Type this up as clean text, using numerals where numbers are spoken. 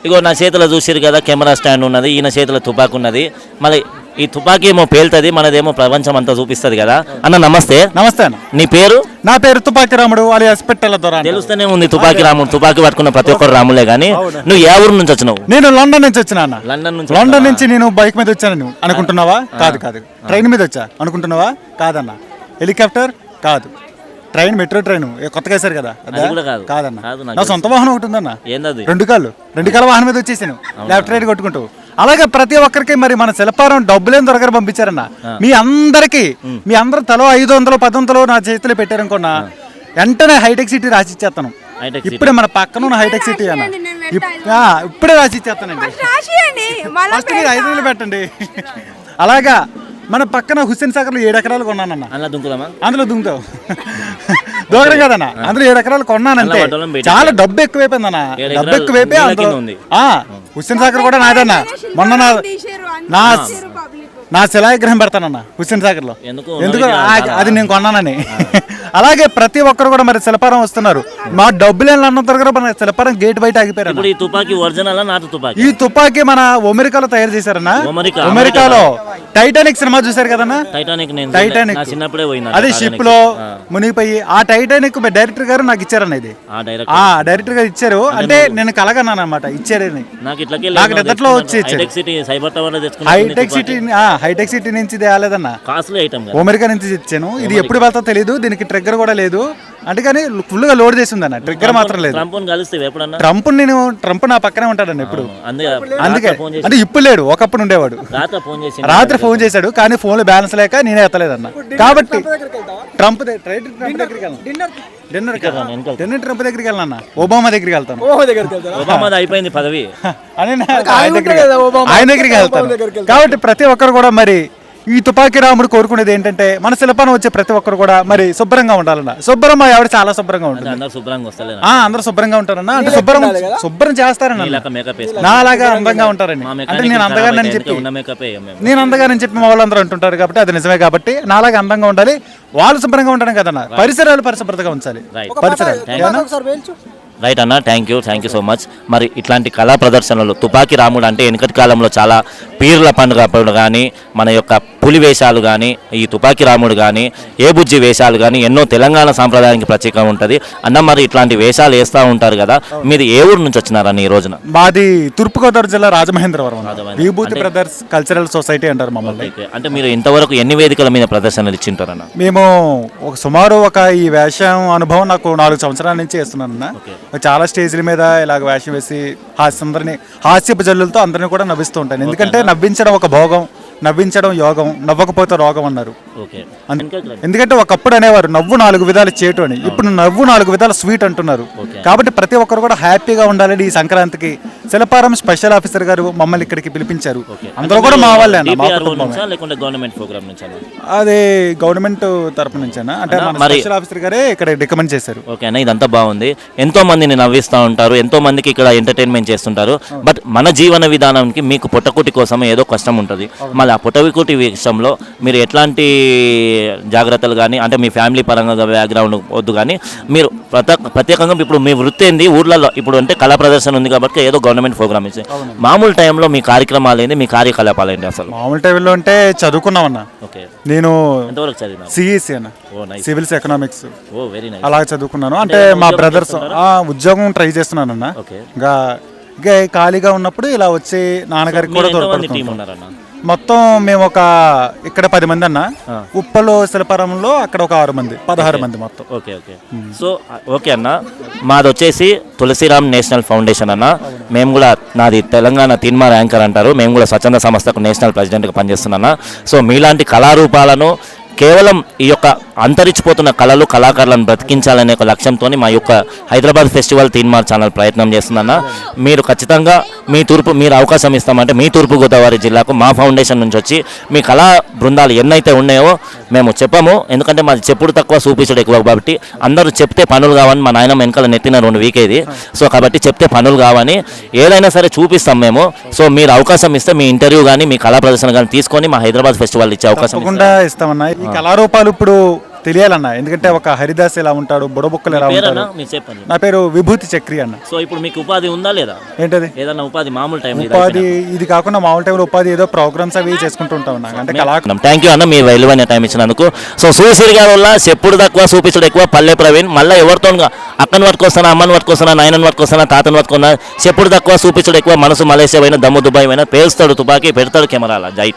ఇగో నా చేతిలో చూసిరు కదా కెమెరా స్టాండ్ ఉన్నది, ఈయన చేతిలో తుపాకు ఉన్నది. మళ్ళీ ఈ తుపాకీ ఏమో పేలుతుంది, మనదేమో ప్రపంచం అంతా చూపిస్తుంది కదా. అన్న నమస్తే. నమస్తే అన్న. నీ పేరు? నా పేరు తుపాకి రాముడు అలియాస్ పెట్టెల దొర. తెలుస్తూనే ఉంది తుపాకీ రాముడు, తుపాకీ పట్టుకున్న ప్రతి ఒక్కరు రాములే. కానీ నువ్వు ఏ ఊరు నుంచి వచ్చినావు? నేను లండన్ నుంచి వచ్చిన అన్న. లండన్ నుంచి నేను బైక్ మీద వచ్చాను. నువ్వు అనుకుంటున్నావా? కాదు. ట్రైన్ మీద వచ్చా అనుకుంటున్నావా? కాదన్న. హెలికాప్టర్ కాదు, ట్రైన్, మెట్రో ట్రైన్ కొత్తగా వేశారు కదా. కాదన్న, నా సొంత వాహనం ఒకటి ఉందన్న. రెండు కాళ్ళ వాహనం మీద వచ్చేసాను, లెఫ్ట్ రైట్ కొట్టుకుంటూ. అలాగే ప్రతి ఒక్కరికి మరి మన శిల్పారం డబ్బులేని దొరకరు పంపించారన్న. మీ అందరూ తలో 500 1000 నా చేతిలో పెట్టారనుకున్నా వెంటనే హైటెక్ సిటీ రాసిచ్చేస్తాను. ఇప్పుడే మన పక్కన ఉన్న హైటెక్ సిటీ అన్న, ఇప్పుడే రాసిచ్చేస్తానండి. 500 పెట్టండి. అలాగా మన పక్కన హుస్సేన్ సాగర్ లో 7 ఎకరాలు కొన్నానన్న. అందులో దుంకుతావు దూరం కదన్న. అందులో 7 ఎకరాలు కొన్నానంటే చాలా డబ్బు ఎక్కువైపోయిందన్న. డబ్బు ఎక్కువైపోయి హుస్సేన్ సాగర్ కూడా నాదన్న. మొన్న నా శిలాగ్రహం పెడతానన్న హుస్సేన్ సాగర్ లో. ఎందుకు? అది నేను కొన్నానని. అలాగే ప్రతి ఒక్కరు కూడా మరి శిల్పారం వస్తున్నారు. మా డబ్బులు అన్న దగ్గర మన శిల్పారం గేట్ బయట ఆగిపోయారు. ఈ తుపాకీ మన అమెరికాలో తయారు చేశారన్న. అమెరికాలో టైటానిక్ సినిమా చూసారు కదన్నా. టైటానిక్ అది షిప్ లో మునిగిపోయి ఆ టైటానిక్ డైరెక్టర్ గారు నాకు ఇచ్చారన్న. ఇది డైరెక్టర్ గారు ఇచ్చారు అంటే నేను కలగన్నాను అనమాట. ఇచ్చారని నాకు నిద్రలో వచ్చి హైటెక్ సిటీ నుంచి తేలేదన్న, అమెరికా నుంచి ఇచ్చాను. ఇది ఎప్పుడు వెళ్తా తెలియదు, దీనికి ట్రిగ్గర్ కూడా లేదు. అంటే కానీ ఫుల్ గా లోడ్ చేసి ఉందన్న, ట్రిగ్గర్ మాత్రం లేదు. ట్రంప్ నా పక్కనే ఉంటాడన్న ఎప్పుడు. అందుకే అంటే ఇప్పుడు లేడు, ఒకప్పుడు ఉండేవాడు. రాత్రి ఫోన్ చేశాడు కానీ ఫోన్ లో బ్యాలెన్స్ లేక నేనే ఎత్తలేదన్న. కాబట్టి ట్రంప్ డిన్నర్ ట్రంప్ దగ్గరికి వెళ్ళాను, ఒబామా దగ్గరికి వెళ్తాను. అయిపోయింది పదవి ఆయన దగ్గరికి వెళ్తాను. కాబట్టి ప్రతి ఒక్కరు కూడా మరి ఈ తుపాకీ రాముడు కోరుకునేది ఏంటంటే మన శిల్పానం వచ్చే ప్రతి ఒక్కరు కూడా మరి శుభ్రంగా ఉండాలన్న. శుభ్రం ఆవిడ చాలా శుభ్రంగా ఉంటుంది. అందరూ శుభ్రంగా ఉంటారన్న. అంటే శుభ్రం చేస్తారన్న. నా అలాగా అందంగా ఉంటారని అంటే నేను అందగానని చెప్పి మా వాళ్ళందరూ అంటుంటారు. కాబట్టి అది నిజమే. కాబట్టి నాలాగా అందంగా ఉండాలి, వాళ్ళు శుభ్రంగా ఉండడం కదన్న. పరిసరాలు పరిశుభ్రతగా ఉంచాలి. రైట్ అన్న, థ్యాంక్ యూ సో మచ్. మరి ఇట్లాంటి కళా ప్రదర్శనలు తుపాకీ రాముడు అంటే వెనకటి కాలంలో చాలా పీర్ల పండుగ అప్పుడు కానీ మన యొక్క పులి వేషాలు కానీ ఈ తుపాకీ రాముడు కానీ ఏ బుజ్జి వేషాలు కానీ ఎన్నో తెలంగాణ సాంప్రదాయానికి ప్రత్యేకంగా ఉంటుంది అన్న. మరి ఇట్లాంటి వేషాలు వేస్తూ ఉంటారు కదా, మీరు ఏ ఊరు నుంచి వచ్చినారన్న ఈ రోజున? మాది తూర్పుగోదావరి జిల్లా రాజమహేంద్రవరం, విభూతి బ్రదర్స్ కల్చరల్ సొసైటీ అంటారు మమ్మల్ని. అంటే మీరు ఇంతవరకు ఎన్ని వేదికల మీద ప్రదర్శనలు ఇచ్చింటారన్న? మేము సుమారు ఈ వేషం అనుభవం నాకు 4 సంవత్సరాల నుంచి వేస్తున్నానన్న. చాలా స్టేజ్ల మీద ఇలాగ వేషం వేసి హాస్యపు జల్లులతో అందరినీ కూడా నవ్విస్తూ ఉంటాను. ఎందుకంటే నవ్వించడం ఒక భోగం, నవ్వించడం యోగం, నవ్వకపోతే రోగం అన్నారు. ఎందుకంటే ఒకప్పుడు అనేవారు నవ్వు 4 విధాలు చేటు అని, ఇప్పుడు నవ్వు 4 విధాలు స్వీట్ అంటున్నారు. కాబట్టి ప్రతి ఒక్కరు కూడా హ్యాపీగా ఉండాలని ఈ సంక్రాంతికి శిల్పారం స్పెషల్ ఆఫీసర్ గారు మమ్మల్ని ఇక్కడికి పిలిపించారు. అందరూ కూడా మా వాళ్ళే అన్న. అదే గవర్నమెంట్ తరపు నుంచి అన్న. అంటే స్పెషల్ ఆఫీసర్ గారే ఇక్కడ రికమెండ్ చేశారు. ఓకే అన్న, ఇదంతా బాగుంది. ఎంతో మందిని నవ్విస్తూ ఉంటారు, ఎంతో మందికి ఇక్కడ ఎంటర్టైన్మెంట్ చేస్తుంటారు. బట్ మన జీవన విధానానికి మీకు పొట్టకుటి కోసం ఏదో కష్టం ఉంటుంది. మళ్ళీ ఆ పొట్టకుటి విషయంలో మీరు ఎట్లాంటి జాగ్రత్తలు కానీ అంటే మీ ఫ్యామిలీ పరంగా బ్యాక్గ్రౌండ్ వద్దు కానీ మీరు ప్రత్యేకంగా ఇప్పుడు మీ వృత్తి ఏంది ఊర్లలో ఇప్పుడు అంటే కళా ప్రదర్శన ఉంది కాబట్టి ఏదో గవర్నమెంట్ ప్రోగ్రామ్ ఇచ్చి మామూలు టైంలో మీ కార్యక్రమాలు ఏంది, మీ కార్యకలాపాలు ఏంటి? అసలు మామూలు టైంలో అంటే చదువుకున్నామన్నా. నేను సిఈసి అన్న, సివిల్స్ ఎకనామిక్స్ అలా చదువుకున్నాను. అంటే మా బ్రదర్స్ ఉద్యోగం ట్రై చేస్తున్నానన్న. ఇంకా ఖాళీగా ఉన్నప్పుడు ఇలా వచ్చి నాన్నగారికి కూడా దొరకదు. మొత్తం మేము ఇక్కడ 10 మంది అన్న. ఉప్పలో శిల్పారంలో అక్కడ ఒక 6 మంది, 16 మంది మొత్తం. సో ఓకే అన్న, మాది వచ్చేసి తులసిరామ్ నేషనల్ ఫౌండేషన్ అన్న. మేము కూడా నాది తెలంగాణ తీన్మార్ యాంకర్ అంటారు. మేము కూడా స్వచ్ఛంద సంస్థకు నేషనల్ ప్రెసిడెంట్గా పనిచేస్తున్నా. సో మీలాంటి కళారూపాలను కేవలం ఈ యొక్క అంతరించిపోతున్న కళలు కళాకారులను బ్రతికించాలనే ఒక లక్ష్యంతో మా యొక్క హైదరాబాద్ ఫెస్టివల్ తీన్మార్ ఛానల్ ప్రయత్నం చేస్తుందన్న. మీరు ఖచ్చితంగా మీరు అవకాశం ఇస్తామంటే మీ తూర్పుగోదావరి జిల్లాకు మా ఫౌండేషన్ నుంచి వచ్చి మీ కళా బృందాలు ఎన్నైతే ఉన్నాయో మేము చెప్పము. ఎందుకంటే మాది చెప్పుడు తక్కువ చూపించడం ఎక్కువ. కాబట్టి అందరూ చెప్తే పనులు కావని మా నాయన వెనకాల నెట్టిన 2 వీకేది. సో కాబట్టి చెప్తే పనులు కావని ఏదైనా సరే చూపిస్తాం మేము. సో మీరు అవకాశం ఇస్తే మీ ఇంటర్వ్యూ కానీ మీ కళా ప్రదర్శన కానీ తీసుకొని మా హైదరాబాద్ ఫెస్టివల్ ఇచ్చే అవకాశం ఇస్తామన్నా. ఈ కళారూపాలు ఇప్పుడు తెలియాలన్న, ఎందుకంటే ఒక హరిదాస్ ఎలా ఉంటాడు, బుడబుక్కలు ఎలా ఉంటాడు. మీరు చెప్పండి. నా పేరు విభూతి చక్రి అన్న. సో ఇప్పుడు మీకు ఉపాధి ఉందా లేదా? ఏంటది ఏదన్నా ఉపాధి మామూలు టైం? ఉపాధి ఇది కాకుండా మామూలు టైంలో ఉపాధి ఏదో ప్రోగ్రామ్స్ అవి చేసుకుంటూ ఉంటాం అన్న, అంటే కళా. థ్యాంక్ యూ అన్న, మీ విలువైన టైం ఇచ్చినందుకు. సో సూసిరి గారి వల్ల చెప్పుడు తక్కువ చూపించడం ఎక్కువ. పల్లె ప్రవీణ్ మళ్ళీ ఎవరితో అక్కని పట్టుకొస్తానా, అమ్మని పట్టుకొస్తానా, నాయనని పట్టుకొస్తానా, తాతని పట్టుకున్నా, చెప్పుడు తక్కువ చూపించడం ఎక్కువ. మనసు మలేషియా పోయినా, దమ్ము దుబాయ్ పోయినా పేలుస్తాడు తుపాకీ, పెడతాడు కెమెరాల. జై.